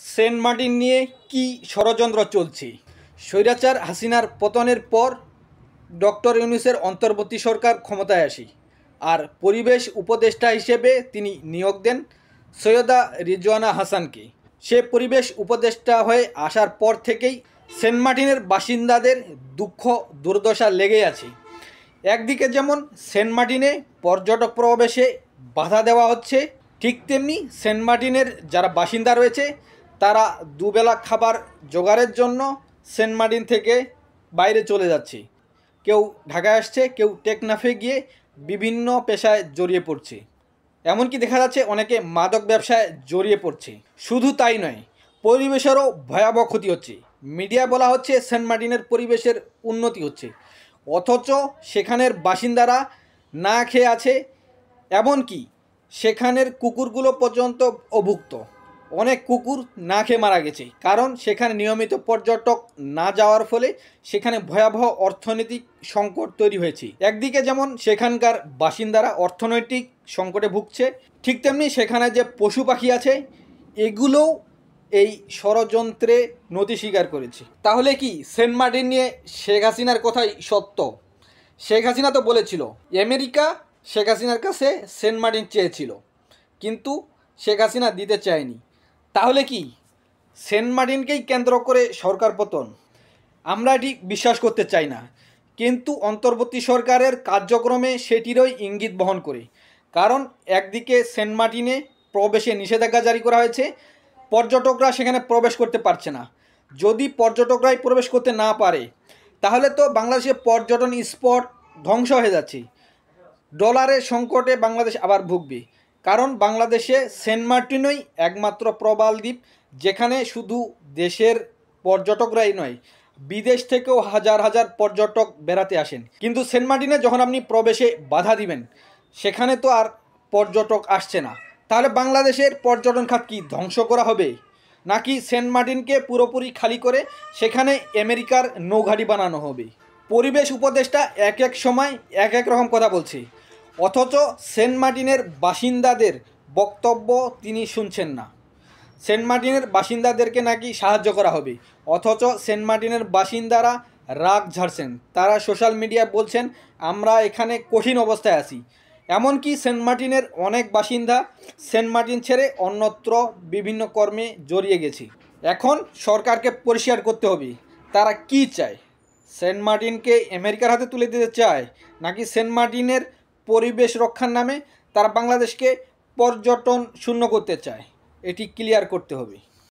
Saint Martin নিয়ে কি ষড়যন্ত্র চলছে? স্বৈরাচার হাসিনার পতনের পর ডক্টর ইউনূসের অন্তর্বর্তী সরকার ক্ষমতায় আসে, আর পরিবেশ উপদেষ্টা হিসেবে তিনি নিয়োগ দেন সৈয়দা রিজওয়ানা হাসানকে। সে পরিবেশ উপদেষ্টা হয়ে আসার পর থেকেই সেন্ট মার্টিনের বাসিন্দাদের দুঃখ দুর্দশা লেগেই আছে। একদিকে যেমন সেন্ট মার্টিনে পর্যটক প্রবেশে বাধা দেওয়া হচ্ছে, ঠিক তেমনি সেন্ট মার্টিনের যারা বাসিন্দা রয়েছে তারা দুবেলা খাবার জোগাড়ের জন্য সেন্ট মার্টিন থেকে বাইরে চলে যাচ্ছে। কেউ ঢাকায় আসছে, কেউ টেকনাফে গিয়ে বিভিন্ন পেশায় জড়িয়ে পড়ছে। এমনকি দেখা যাচ্ছে অনেকে মাদক ব্যবসায় জড়িয়ে পড়ছে। শুধু তাই নয়, পরিবেশেরও ভয়াবহ ক্ষতি হচ্ছে। মিডিয়ায় বলা হচ্ছে সেন্ট মার্টিনের পরিবেশের উন্নতি হচ্ছে, অথচ সেখানের বাসিন্দারা না খেয়ে আছে। এমনকি সেখানের কুকুরগুলো পর্যন্ত অভুক্ত। অনেক কুকুর না খেয়ে মারা গেছে, কারণ সেখানে নিয়মিত পর্যটক না যাওয়ার ফলে সেখানে ভয়াবহ অর্থনৈতিক সংকট তৈরি হয়েছে। একদিকে যেমন সেখানকার বাসিন্দারা অর্থনৈতিক সংকটে ভুগছে, ঠিক তেমনি সেখানে যে পশু পাখি আছে এগুলোও এই ষড়যন্ত্রে নতি স্বীকার করেছে। তাহলে কি সেন্ট মার্টিন নিয়ে শেখ হাসিনার কথাই সত্য? শেখ হাসিনা তো বলেছিল আমেরিকা শেখ হাসিনার কাছে সেন্ট মার্টিন চেয়েছিল, কিন্তু শেখ হাসিনা দিতে চায়নি। তাহলে কি সেন্ট মার্টিনকেই কেন্দ্র করে সরকার পতন? আমরা এটি বিশ্বাস করতে চাই না, কিন্তু অন্তর্বর্তী সরকারের কার্যক্রমে সেটিরই ইঙ্গিত বহন করে। কারণ একদিকে সেন্ট মার্টিনে প্রবেশে নিষেধাজ্ঞা জারি করা হয়েছে, পর্যটকরা সেখানে প্রবেশ করতে পারছে না। যদি পর্যটকরাই প্রবেশ করতে না পারে তাহলে তো বাংলাদেশের পর্যটন স্পট ধ্বংস হয়ে যাচ্ছে। ডলারের সংকটে বাংলাদেশ আবার ভুগবে, কারণ বাংলাদেশে সেন্ট মার্টিনই একমাত্র প্রবাল দ্বীপ যেখানে শুধু দেশের পর্যটকরাই নয়, বিদেশ থেকেও হাজার হাজার পর্যটক বেড়াতে আসেন। কিন্তু সেন্ট মার্টিনে যখন আপনি প্রবেশে বাধা দিবেন, সেখানে তো আর পর্যটক আসছে না। তাহলে বাংলাদেশের পর্যটন খাত কি ধ্বংস করা হবে, নাকি সেন্ট মার্টিনকে পুরোপুরি খালি করে সেখানে আমেরিকার নৌঘাঁটি বানানো হবে? পরিবেশ উপদেষ্টা এক এক সময় এক এক রকম কথা বলছে, অথচ সেন্ট মার্টিনের বাসিন্দাদের বক্তব্য তিনি শুনছেন না। সেন্ট মার্টিনের বাসিন্দাদেরকে নাকি সাহায্য করা হবে, অথচ সেন্ট মার্টিনের বাসিন্দারা রাগ ঝাড়ছেন। তারা সোশ্যাল মিডিয়ায় বলছেন আমরা এখানে কঠিন অবস্থায় আছি। এমনকি সেন্ট মার্টিনের অনেক বাসিন্দা সেন্ট মার্টিন ছেড়ে অন্যত্র বিভিন্ন কর্মে জড়িয়ে গেছে। এখন সরকারকে পরিষ্কার করতে হবে তারা কি চায়। সেন্ট মার্টিনকে আমেরিকার হাতে তুলে দিতে চায়, নাকি সেন্ট মার্টিনের পরিবেশ রক্ষার নামে তারা বাংলাদেশকে পর্যটন শূন্য করতে চায়? এটি ক্লিয়ার করতে হবে।